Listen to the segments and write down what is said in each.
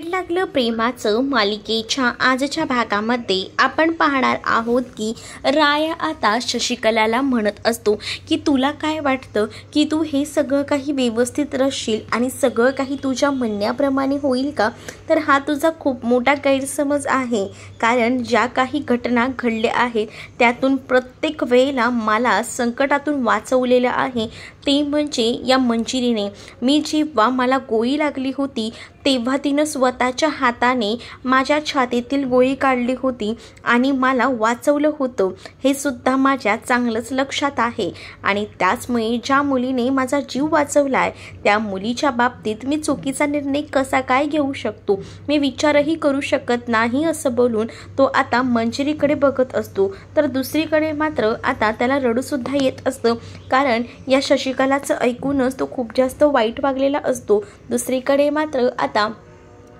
लागलं प्रेमाचं मालिकेच्या आजच्या भागामध्ये आपण पाहणार आहोत की राया आता शशिकलाला म्हणत असतो की तुला काय वाटतं की तू हे सगळं काही व्यवस्थित रचशील आणि सगळं काही तुझ्या म्हणण्याप्रमाणे होईल का? तर हा तुझा खूप मोठा गैरसमज आहे, कारण ज्या काही घटना घडल्या आहेत त्यातून प्रत्येक वेळेला मला संकटातून वाचवलेलं आहे ते म्हणजे या मंजिरीने। मी जेव्हा मला गोळी लागली होती तेव्हा तिनं स्वतःच्या हाताने माझ्या छातीतील गोळी काढली होती आणि मला वाचवलं होतं, हे सुद्धा माझ्या चांगलंच लक्षात आहे। आणि त्याचमुळे ज्या मुलीने माझा जीव वाचवलाय त्या मुलीच्या बाबतीत मी चुकीचा निर्णय कसा काय घेऊ शकतो, मी विचारही करू शकत नाही, असं बोलून तो आता मंजिरीकडे बघत असतो। तर दुसरीकडे मात्र आता त्याला रडूसुद्धा येत असतं, कारण या शशिकलाचं ऐकूनच तो खूप जास्त वाईट वागलेला असतो। दुसरीकडे मात्र आता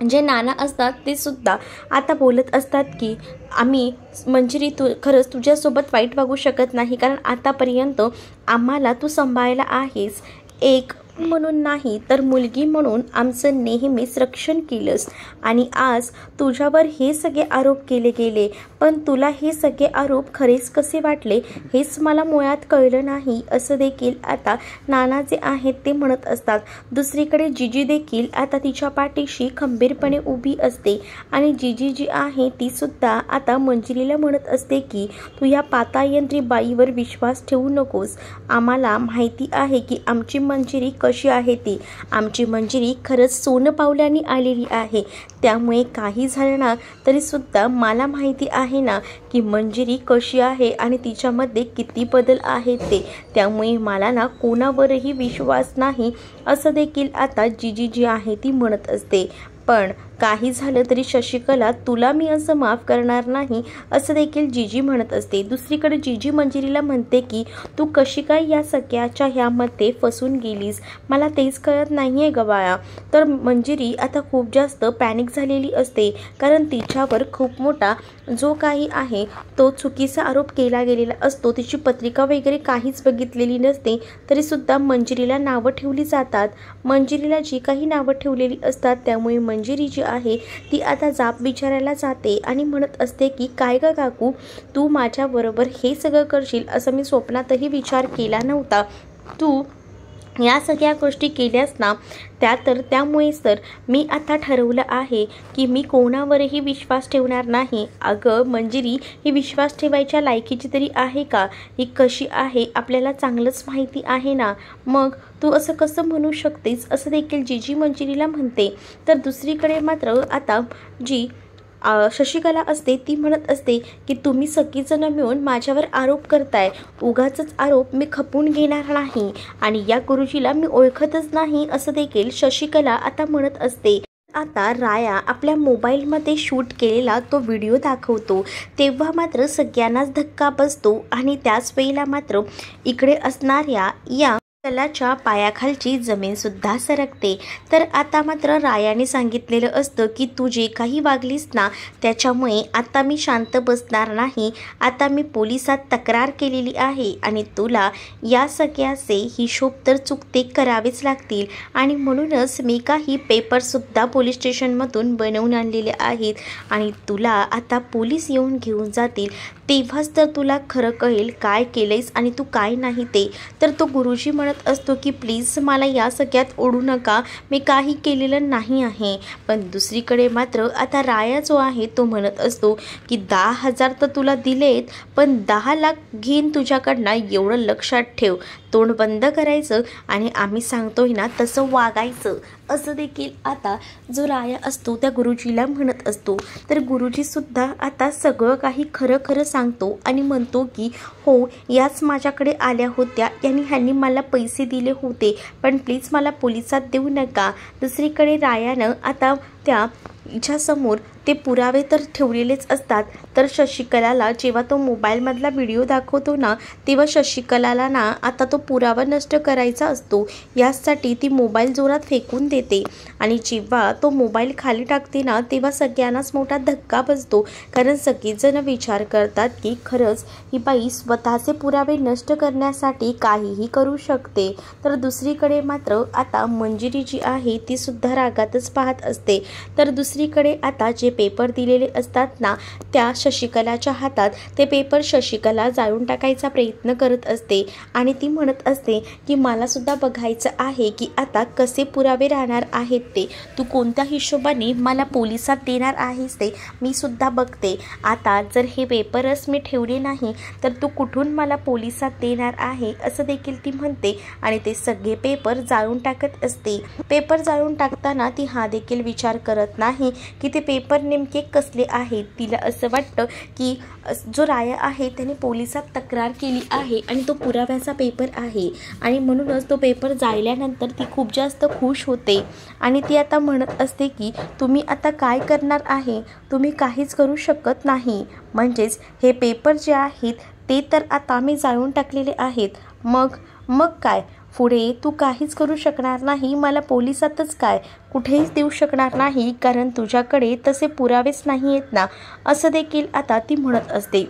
जे नाना असतात ते सुद्धा आता बोलत असतात की आम्ही मंजिरी तू खरंच तुझ्यासोबत वाईट वागू शकत नाही, कारण आतापर्यंत आम्हाला तू सांभाळायला आहेस, एक म्हणून नाही तर मुलगी म्हणून आमचं नेहमीच रक्षण केलंस आणि आज तुझ्यावर हे सगळे आरोप केले गेले, पण तुला हे सगळे आरोप खरेच कसे वाटले हेच मला मुळात कळलं नाही, असं देखील आता नाना जे आहेत ते म्हणत असतात। दुसरीकडे जीजी देखील आता तिच्या पाठीशी खंबीरपणे उभी असते आणि जीजी जी आहे ती सुद्धा आता मंजिरीला म्हणत असते की तू या पातायंत्री बाईवर विश्वास ठेवू नकोस, आम्हाला माहिती आहे की आमची मंजिरी कशी आहे ती, आमची मंजिरी खरंच सोनं पावल्याने आलेली आहे, त्यामुळे काही झालं ना तरी सुद्धा मला माहिती आहे ना की मंजिरी कशी आहे आणि तिच्यामध्ये किती बदल आहेत ते, त्यामुळे मला ना कोणावरही विश्वास नाही, असं देखील आता जीजी जी आहे ती म्हणत असते। पण काही झालं तरी शशिकला तुला मी असं माफ करणार नाही, असं देखील जीजी म्हणत असते। दुसरीकडे जीजी मंजिरीला म्हणते की तू कशी काय या सगळ्याच्या ह्यामध्ये फसून गेलीस, मला तेच कळत नाहीये गवाया। तर मंजिरी आता खूप जास्त पॅनिक झालेली असते, कारण तिच्यावर खूप मोठा जो काही आहे तो चुकीचा आरोप केला गेलेला असतो, तिची पत्रिका वगैरे काहीच बघितलेली नसते तरी सुद्धा मंजिरीला नावं ठेवली जातात। मंजिरीला जी काही नावं ठेवलेली असतात त्यामुळे मंजिरी जी आहे ती आता जाब विचारायला जाते आणि म्हणत असते की काय ग काकू, तू माझ्याबरोबर हे सगळं करशील असं मी स्वप्नातही विचार केला नव्हता, तू या सगळ्या गोष्टी केल्यास ना त्यामुळेच तर मी आता ठरवलं आहे की मी कोणावरही विश्वास ठेवणार नाही। अगं मंजिरी, ही विश्वास ठेवायच्या लायकीची तरी आहे का? ही कशी आहे आपल्याला चांगलंच माहिती आहे ना, मग तू असं कसं म्हणू शकतेस, असं देखील जीजी मंजिरीला म्हणते। तर दुसरीकडे मात्र आता जी शशिकला असते ती म्हणत असते की तुम्ही सगळीजण मिळून माझ्यावर आरोप करताय, उगाचच आरोप मी खपून घेणार नाही आणि या गुरुजीला मी ओळखतच नाही, असं देखील शशिकला आता म्हणत असते। आता राया आपल्या मोबाईलमध्ये शूट केलेला तो व्हिडिओ दाखवतो तेव्हा मात्र सगळ्यांनाच धक्का बसतो आणि त्याच वेळेला मात्र इकडे असणाऱ्या या कलाच्या पायाखालची जमीन सुद्धा सरकते। तर आता मात्र रायाने सांगितलेलं असतं की तू जे काही वागलीस ना त्याच्यामुळे आता मी शांत बसणार नाही, आता मी पोलिसात तक्रार केलेली आहे आणि तुला या सगळ्याचे हिशोब तर चुकते करावेच लागतील आणि म्हणूनच मी काही पेपरसुद्धा पोलीस स्टेशनमधून बनवून आणलेले आहेत आणि तुला आता पोलीस येऊन घेऊन जातील, तेव्हाच तर तुला खरं कळेल काय केलंयस आणि तू काय नाही ते। तर तो गुरुजी म्हणत असतो की प्लीज मला या सगळ्यात ओढू नका, मी काही केलेलं नाही आहे। पण दुसरीकडे मात्र आता राया जो आहे तो म्हणत असतो की 10,000 तर तुला दिलेत, पण 10 लाख घेईन तुझ्याकडनं, एवढं लक्षात ठेव, तोंड बंद करायचं आणि आम्ही सांगतोय ना तसं वागायचं, असं देखील आता जो राया असतो त्या गुरुजीला म्हणत असतो। तर गुरुजीसुद्धा आता सगळं काही खरं खरं सांगतो आणि म्हणतो की हो, याच माझ्याकडे आल्या होत्या, ह्यांनी मला पैसे दिले होते, पण प्लीज मला पोलिसात देऊ नका। दुसरीकडे रायानं आता त्या हिच्यासमोर ते पुरावे तर ठेवलेलेच असतात, तर शशिकलाला जेव्हा तो मोबाईलमधला व्हिडिओ दाखवतो ना तेव्हा शशिकलाला ना आता तो पुरावा नष्ट करायचा असतो, यासाठी ती मोबाईल जोरात फेकून देते आणि जेव्हा तो मोबाईल खाली टाकते ना तेव्हा सगळ्यांनाच मोठा धक्का बसतो, कारण सगळेजण विचार करतात की खरंच ही बाई स्वतःचे पुरावे नष्ट करण्यासाठी काहीही करू शकते। तर दुसरीकडे मात्र आता मंजिरी जी आहे ती सुद्धा रागातच पाहत असते तर दुसरीकडे आता जे पेपर दिलेले असतात ना त्या शशिकलाच्या हातात ते पेपर शशिकला जाळून टाकायचा प्रयत्न करत असते आणि ती म्हणत असते की मला सुद्धा बघायचं आहे की आता कसे पुरावे राहणार आहेत ते, तू कोणत्या हिशोबाने मला पोलिसात देणार आहेस ते मी सुद्धा बघते. आता जर हे पेपरच मी ठेवले नाही तर तू कुठून मला पोलिसात देणार आहे असं देखील ती म्हणते आणि ते सगळे पेपर जाळून टाकत असते. पेपर जाळून टाकताना ती हा देखील विचार करत नाही की ते पेपर नेमके कसले आहेत. तिला असं वाटतं की जो राया आहे त्याने पोलिसात तक्रार केली आहे आणि तो पुराव्याचा पेपर आहे आणि म्हणूनच तो पेपर जाळल्यानंतर ती खूप जास्त खुश होते आणि ती आता म्हणत असते की तुम्ही आता काय करणार आहे, तुम्ही काहीच करू शकत नाही. म्हणजेच हे पेपर जे आहेत ते तर आता मी जाळून टाकलेले आहेत, मग काय पुढे तू काहीच करू शकणार नाही, मला पोलिसातच काय कुठेच देऊ शकणार नाही कारण तुझ्याकडे तसे पुरावेच नाही आहेत ना असं देखील आता ती म्हणत असते.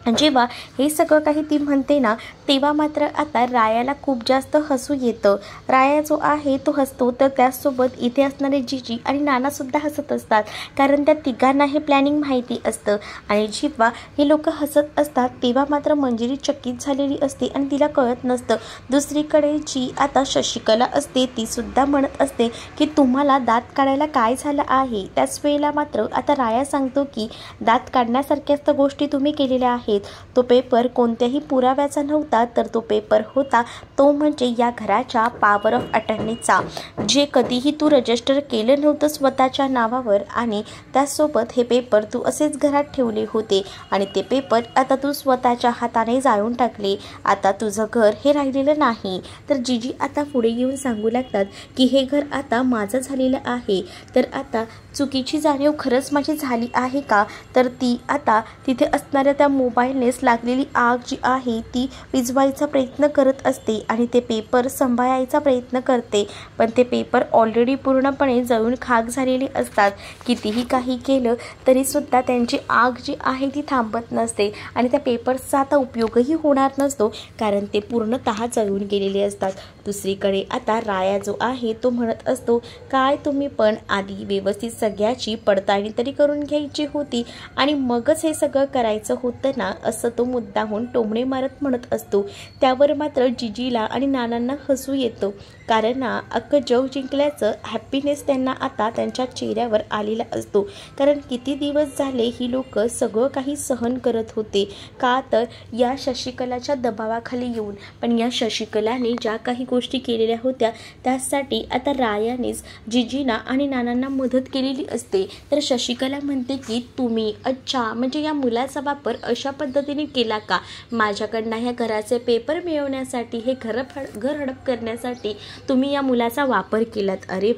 जेव्हा हे सगळं काही ती म्हणते ना तेव्हा मात्र आता रायाला खूप जास्त हसू येतं. राया जो आहे तो हसतो तर त्याचसोबत इथे असणारे जीजी आणि नानासुद्धा हसत असतात कारण त्या तिघांना हे प्लॅनिंग माहिती असतं आणि जेव्हा हे लोक हसत असतात तेव्हा मात्र मंजिरी चकित झालेली असते आणि तिला कळत नसतं. दुसरीकडे जी आता शशिकला असते ती सुद्धा म्हणत असते की तुम्हाला दात काढायला काय झालं आहे. त्याच वेळेला मात्र आता राया सांगतो की दात काढण्यासारख्याच तर गोष्टी तुम्ही केलेल्या आहेत. तो पेपर कोणत्याही पुराव्याचा नव्हता तर तो पेपर होता तो म्हणजे या घराच्या पॉवर ऑफ अटर्नीचा, जे कधीही तू रजिस्टर केलं नव्हतं स्वतःच्या नावावर आणि त्यासोबत हे पेपर तू असेच घरात ठेवले होते आणि ते पेपर आता तू स्वतःच्या हाताने जाळून टाकले. आता तुझं घर हे राहिलेलं नाही. तर जीजी आता पुढे येऊन सांगू लागतात की हे घर आता माझं झालेलं आहे. तर आता चुकीची जाणीव खरंच माझी झाली आहे का. तर ती आता तिथे असणाऱ्या त्या मोबाईलनेच लागलेली आग जी आहे ती विझवायचा प्रयत्न करत असते आणि ते पेपर सांभाळायचा प्रयत्न करते पण ते पेपर ऑलरेडी पूर्णपणे जळून खाक झालेले असतात. कितीही काही केलं तरीसुद्धा त्यांची आग जी आहे ती थांबत नसते आणि त्या पेपर्सचा आता उपयोगही होणार नसतो कारण ते पूर्णतः जळून गेलेले असतात. दुसरीकडे आता राया जो आहे तो म्हणत असतो काय तुम्ही पण आधी व्यवस्थित सगळ्याची पडताळणी तरी करून घ्यायची होती आणि मगच हे सगळं करायचं होतं ना असं तो मुद्दाहून टोमणे मारत म्हणत असतो. त्यावर मात्र जीजीला आणि नानांना हसू येतं कारण ना अख्खं जग जिंकल्याचं हॅपीनेस त्यांना आता त्यांच्या चेहऱ्यावर आलेला असतो. कारण किती दिवस झाले ही लोक सगळं काही सहन करत होते का तर या शशिकलाच्या दबावाखाली येऊन, पण या शशिकलाने ज्या काही गोष्टी केलेल्या होत्या त्यासाठी आता रायानेच जीजीना आणि नानांना मदत केलेली असते. तर शशिकला म्हणते की तुम्ही अच्छा म्हणजे या मुलाचा वापर अशा पद्धतीने केला का, माझ्याकडनं ह्या घराचे पेपर मिळवण्यासाठी हे घर हडप करण्यासाठी तुम्ही या मुलाचा वापर केलात. अरे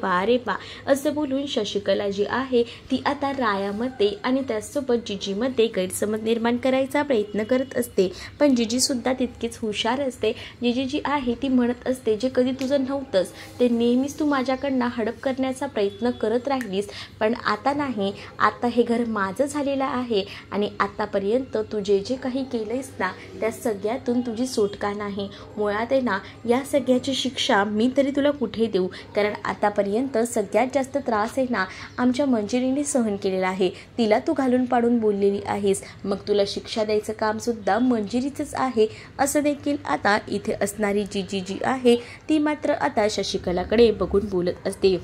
वा असं बोलून शशिकला जी आहे ती आता रायामध्ये आणि त्याचसोबत जीजीमध्ये गैरसमज निर्माण करायचा प्रयत्न करत असते. पण जीजी सुद्धा तितकीच हुशार असते. जीजी जी आहे ती म्हणत असते जे कधी तुझं नव्हतंच ते नेहमीच तू माझ्याकडनं हडप करण्याचा प्रयत्न करत राहिलीस पण आता नाही, आता हे घर माझं झालेलं आहे आणि आतापर्यंत तू जे काही केलंयस ना त्या सगळ्यातून तुझी सुटका नाही. मुळात आहे ना या सगळ्याची शिक्षा मी तरी तुला कुठे देऊ कारण आतापर्यंत सगळ्यात जास्त त्रास आहे ना आमच्या मंजिरीने सहन केलेला आहे. तिला तू घालून पाडून बोललेली आहेस, मग तुला शिक्षा द्यायचं काम सुद्धा मंजिरीचंच आहे असं देखील आता इथे असणारी जीजी जी आहे ती मात्र आता शशिकलाकडे बघून बोलत असते.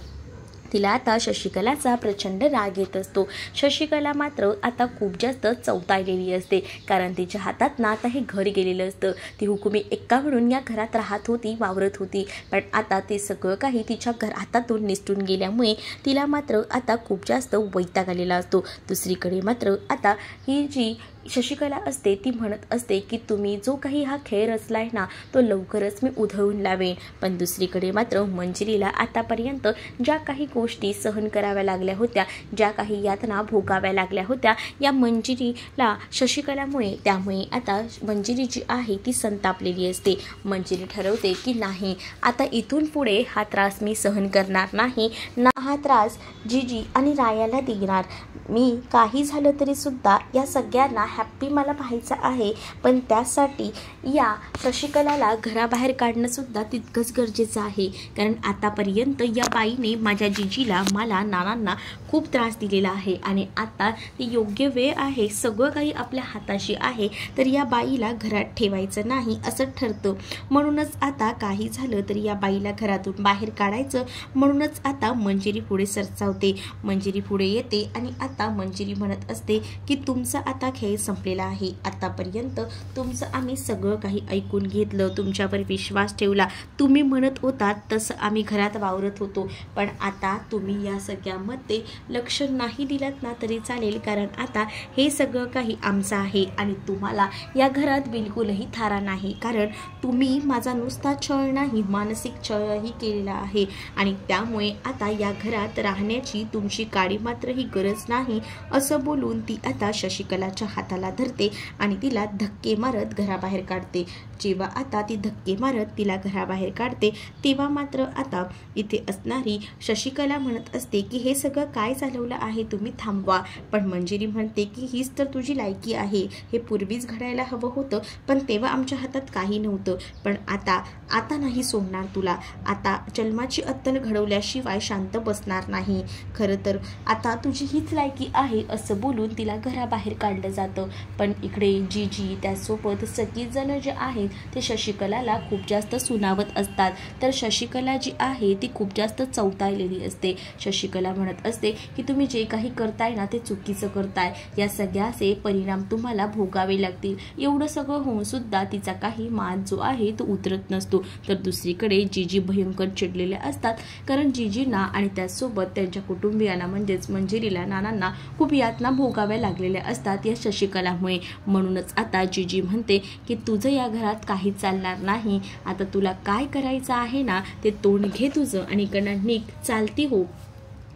तिला आता शशिकलाचा प्रचंड राग येत असतो. शशिकला मात्र आता खूप जास्त चवताळलेली असते कारण तिच्या हातात ना आता हे घर गेलेलं असतं. ती हुकुमी एक्का म्हणून या घरात राहत होती, वावरत होती, पण आता ते सगळं काही तिच्या हातातून निसटून गेल्यामुळे तिला मात्र आता खूप जास्त वैताग आलेला असतो. दुसरीकडे मात्र आता ही जी शशिकला असते ती म्हणत असते की तुम्ही जो काही हा खेळ रचलाय ना तो लवकरच मी उधळून लावेन. पण दुसरीकडे मात्र मंजिरीला आतापर्यंत ज्या काही गोष्टी सहन कराव्या लागल्या होत्या, ज्या काही यातना भोगाव्या लागल्या होत्या या मंजिरीला शशिकलामुळे, त्यामुळे आता मंजिरी जी आहे ती संतापलेली असते. मंजिरी ठरवते की नाही आता इथून पुढे हा त्रास मी सहन करणार नाही ना, हा त्रास जीजी आणि रायाला देणार. मी काही झालं तरी सुद्धा या सगळ्यांना हॅप्पी मला पाहायचा आहे, पण त्यासाठी या शशिकलाला घराबाहेर काढणंसुद्धा तितकंच गरजेचं आहे. कारण आतापर्यंत या बाईने माझ्या जिजीला, मला, नानांना खूप त्रास दिलेला आहे आणि आता ती योग्य वेळ आहे, सगळं काही आपल्या हाताशी आहे, तर या बाईला घरात ठेवायचं नाही असं ठरतं. म्हणूनच आता काही झालं तरी या बाईला घरातून बाहेर काढायचं. म्हणूनच आता मंजिरी पुढे सरसावते. मंजिरी पुढे येते आणि आता मंजिरी म्हणत असते की तुमचा आता खेळ संपलेला आहे. आतापर्यंत तुमचं आम्ही सगळं काही ऐकून घेतलं, तुमच्यावर विश्वास ठेवला, तुम्ही म्हणत होतात तसं आम्ही घरात वावरत होतो, पण आता तुम्ही या सगळ्यामध्ये लक्ष नाही दिलात ना तरी चालेल, कारण आता हे सगळं काही आमचं आहे आणि तुम्हाला या घरात बिलकुलही थारा नाही. कारण तुम्ही माझा नुसता छळ नाही, मानसिक छळही केलेला आहे आणि त्यामुळे आता या घरात राहण्याची तुमची काडी मात्र ही गरज नाही असं बोलून ती आता शशिकलाच्या हाताला धरते आणि तिला धक्के मारत घराबाहेर काढते. जेव्हा आता ती धक्के मारत तिला घराबाहेर काढते तेव्हा मात्र आता इथे असणारी शशिकला म्हणत असते की हे सगळं काय चालवलं आहे, तुम्ही थांबवा. पण मंजिरी म्हणते की हीच तर तुझी लायकी आहे, हे पूर्वीच घडायला हवं होतं, पण तेव्हा आमच्या हातात काही नव्हतं, पण आता नाही सोडणार तुला, आता जन्माची अत्तल घडवल्याशिवाय शांत बसणार नाही. खरं तर आता तुझी हीच लायकी आहे असं बोलून तिला घराबाहेर काढलं जातं. पण इकडे जीजी त्यासोबत सगळी जण जे आहेत ते शशिकलाला खूप जास्त सुनावत असतात. तर शशिकला जी आहे ती खूप जास्त चवताळलेली असते. शशिकला म्हणत असते की तुम्ही जे काही करताय ना ते चुकीचं करताय, या सगळ्याचे परिणाम तुम्हाला भोगावे लागतील. एवढं सगळं होऊन सुद्धा तिचा काही मान जो आहे तो उतरत नसतो. तर दुसरीकडे जीजी भयंकर चिडलेले असतात, कारण जीजींना आणि त्याचसोबत त्यांच्या कुटुंबियांना म्हणजेच मंजिरीला, नानांना खूप यातना भोगाव्या लागलेल्या असतात या शशिकलामुळे. म्हणूनच आता जीजी म्हणते की तुझं या घरात काही चालणार नाही, आता तुला काय करायचं आहे ना ते तोंड घे तुझं आणि इकडनं निघ, चालती हो.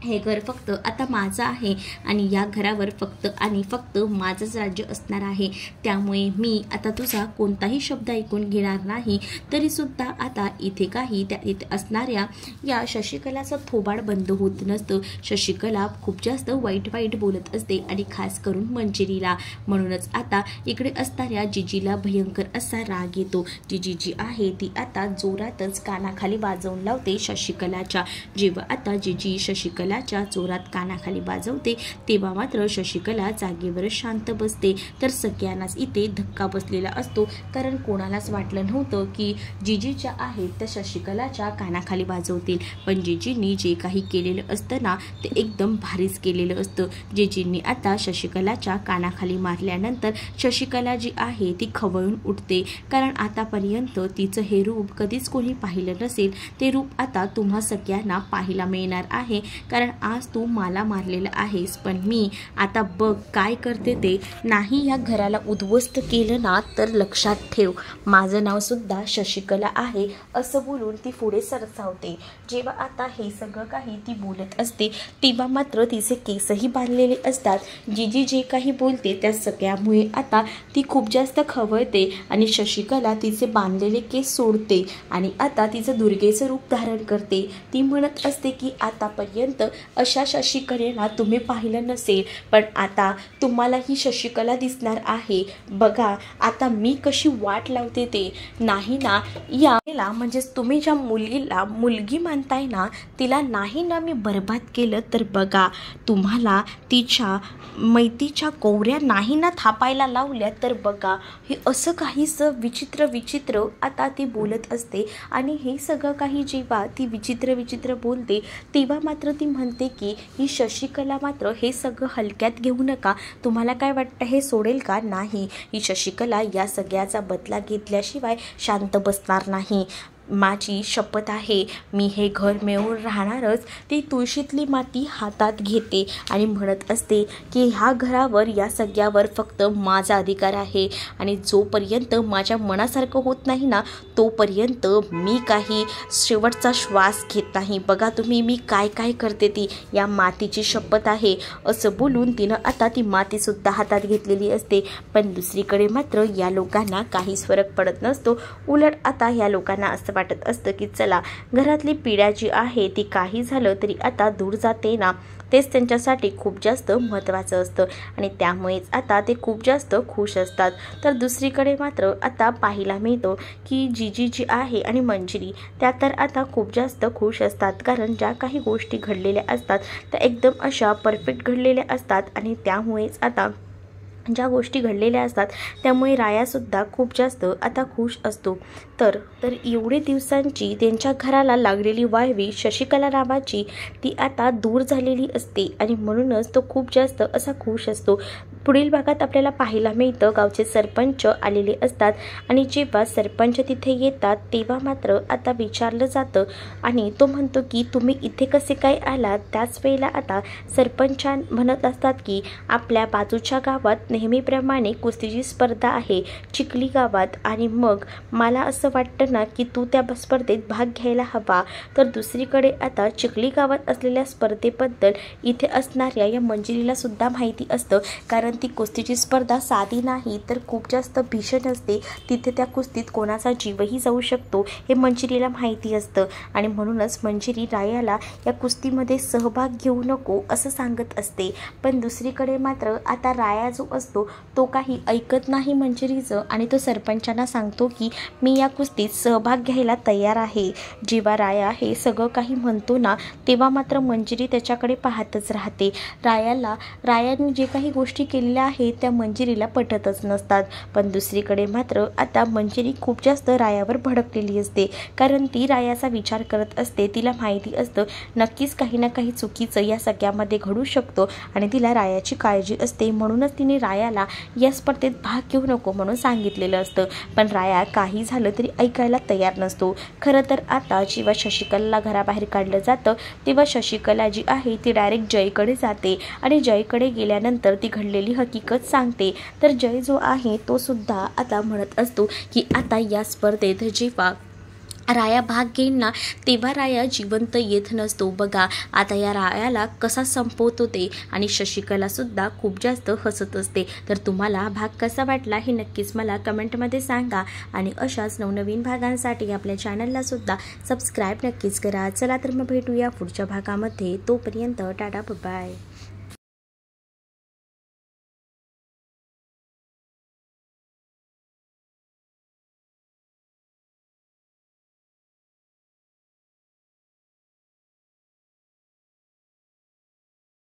हे घर फक्त आता माझं आहे आणि या घरावर फक्त आणि फक्त माझंच राज्य असणार आहे. त्यामुळे मी आता तुझा कोणताही शब्द ऐकून घेणार नाही. तरीसुद्धा आता इथे काही त्या इथे असणाऱ्या या शशिकलाचं थोबाड बंद होत नसतं. शशिकला खूप जास्त वाईट बोलत असते आणि खास करून मंजिरीला. म्हणूनच आता इकडे असणाऱ्या जीजीला भयंकर असा राग येतो. जीजी जी आहे ती आता जोरातच कानाखाली वाजवून लावते शशिकलाच्या. जेव्हा आता जीजी शशिकला जोरात कानाखाली वाजवते तेव्हा मात्र शशिकला जागेवर शांत बसते. तर सगळ्यांनाच इथे धक्का बसलेला असतो, कारण कोणालाच वाटलं नव्हतं की जीजीच्या आहेत त्या शशिकलाच्या कानाखाली वाजवतील. पण जीजींनी जे काही केलेलं असतं ना ते एकदम भारीच केलेलं असतं. जीजींनी आता शशिकलाच्या कानाखाली मारल्यानंतर शशिकला जी आहे ती खवळून उठते, कारण आतापर्यंत तिचं हे रूप कधीच कोणी पाहिलं नसेल. ते रूप आता तुम्हा सगळ्यांना पाहायला मिळणार आहे, कारण आज तू मला मारलेलं आहेस, पण मी आता बघ काय करते ते. नाही या घराला उद्ध्वस्त केलं ना तर लक्षात ठेव, माझं नाव सुद्धा शशिकला आहे असं बोलून ती पुढे सरसावते. जेव्हा आता हे सगळं काही ती बोलत असते तेव्हा मात्र तिचे केसही बांधलेले असतात. जीजी जे काही बोलते त्या सगळ्यामुळे आता ती खूप जास्त खवळते आणि शशिकला तिचे बांधलेले केस सोडते आणि आता तिचं दुर्गेचं रूप धारण करते. ती म्हणत असते की आतापर्यंत अशा शशिकलेला तुम्ही पाहिलं नसेल, पण आता तुम्हाला ही शशिकला दिसणार आहे. बघा आता मी कशी वाट लावते ते. नाही ना याला म्हणजेच तुम्ही ज्या मुलीला मुलगी मानताय ना तिला नाही ना मी बर्बाद केलं, तर बघा तुम्हाला तिच्या मैतीच्या कवऱ्या नाही ना थापायला लावल्या, तर बघा हे असं काहीसं विचित्र आता ती बोलत असते. आणि हे सगळं काही जेव्हा ती विचित्र बोलते तेव्हा मात्र ती म्हणते की ही शशिकला मात्र हे सगळं हलक्यात घेऊ नका. तुम्हाला काय वाटतं हे सोडेल का? नाही, ही शशिकला या सगळ्याचा बदला घेतल्याशिवाय शांत बसणार नाही. माझी शपथ आहे, मी हे घर मिळवून राहणारच. ती तुळशीतली माती हातात घेते आणि म्हणत असते की ह्या घरावर या सगळ्यावर फक्त माझा अधिकार आहे आणि जोपर्यंत माझ्या मनासारखं होत नाही ना तोपर्यंत मी काही शेवटचा श्वास घेत नाही. बघा तुम्ही मी काय करते ती, या मातीची शपथ आहे असं बोलून तिनं आता ती मातीसुद्धा हातात घेतलेली असते. पण दुसरीकडे मात्र या लोकांना काहीच फरक पडत नसतो. उलट आता या लोकांना असं वाटत असतं की चला घरातली पिढ्या जी आहे ती काही झालं तरी आता दूर जाते ना, तेच त्यांच्यासाठी खूप जास्त महत्त्वाचं असतं आणि त्यामुळेच आता ते खूप जास्त खुश असतात। तर दुसरीकडे मात्र आता पाहायला मिळतं की जीजी जी आहे आणि मंजिरी त्या तर आता खूप जास्त खुश असतात, कारण ज्या काही गोष्टी घडलेल्या असतात त्या एकदम अशा परफेक्ट घडलेल्या असतात आणि त्यामुळेच आता ज्या गोष्टी घडलेल्या असतात त्यामुळे रायासुद्धा खूप जास्त आता खुश असतो। तर एवढे दिवसांची त्यांच्या घराला लागलेली वाळवी शशिकला नावाची ती आता दूर झालेली असते आणि म्हणूनच तो खूप जास्त असा खुश असतो। पुढील भागात आपल्याला पाहायला मिळतं गावचे सरपंच आलेले असतात आणि जेव्हा सरपंच तिथे येतात तेव्हा मात्र आता विचारलं जातं आणि तो म्हणतो की तुम्ही इथे कसे काय आलात। त्याच वेळेला आता सरपंच म्हणत असतात की आपल्या बाजूच्या गावात नेहमीप्रमाणे कुस्तीची स्पर्धा आहे चिखली गावात आणि मग मला असं वाटतं ना की तू त्या स्पर्धेत भाग घ्यायला हवा। तर दुसरीकडे आता चिखली गावात असलेल्या स्पर्धेबद्दल इथे असणाऱ्या या मंजिरीला सुद्धा माहिती असतं, कारण ती कुस्तीची स्पर्धा साधी नाही तर खूप जास्त भीषण असते। तिथे त्या कुस्तीत कोणाचा जीवही जाऊ शकतो हे मंजिरीला माहिती असतं आणि म्हणूनच मंजिरी रायाला या कुस्तीमध्ये सहभाग घेऊ नको असं सांगत असते। पण दुसरीकडे मात्र आता राया जो असतो तो काही ऐकत नाही मंजिरीचं आणि तो सरपंचांना सांगतो की मी या कुस्तीत सहभाग घ्यायला तयार आहे। जेव्हा राया हे सगळं काही म्हणतो ना तेव्हा मात्र मंजिरी त्याच्याकडे पाहतच राहते। रायाने जे काही गोष्टी केलेल्या आहेत त्या मंजिरीला पटतच नसतात। पण दुसरीकडे मात्र आता मंजिरी खूप जास्त रायावर भडकलेली असते, कारण ती रायाचा विचार करत असते। तिला माहिती असतं नक्कीच काही ना काही चुकीचं या सगळ्यामध्ये घडू शकतो आणि तिला रायाची काळजी असते, म्हणूनच तिने रायाला या स्पर्धेत भाग घेऊ नको म्हणून सांगितलेलं असतं। पण राया काही झालं तरी ऐकायला तयार नसतो। खरं तर आता जेव्हा शशिकलाला घराबाहेर काढलं जातं तेव्हा शशिकला जी आहे ती डायरेक्ट जयकडे जाते आणि जयकडे गेल्यानंतर ती घडलेली हकीकत सांगते। तर जय जो आहे तो सुद्धा आता म्हणत असतो की आता या स्पर्धेत जेव्हा राया भाग घेईल ना तेव्हा राया जिवंत येत नसतो। बघा आता या रायाला कसा संपवतो ते, आणि शशिकला सुद्धा खूप जास्त हसत असते। तर तुम्हाला भाग कसा वाटला हे नक्कीच मला कमेंटमध्ये सांगा आणि अशाच नवनवीन भागांसाठी आपल्या चॅनलला सुद्धा सबस्क्राईब नक्कीच करा। चला तर मग भेटूया पुढच्या भागामध्ये, तोपर्यंत टाटा बाय।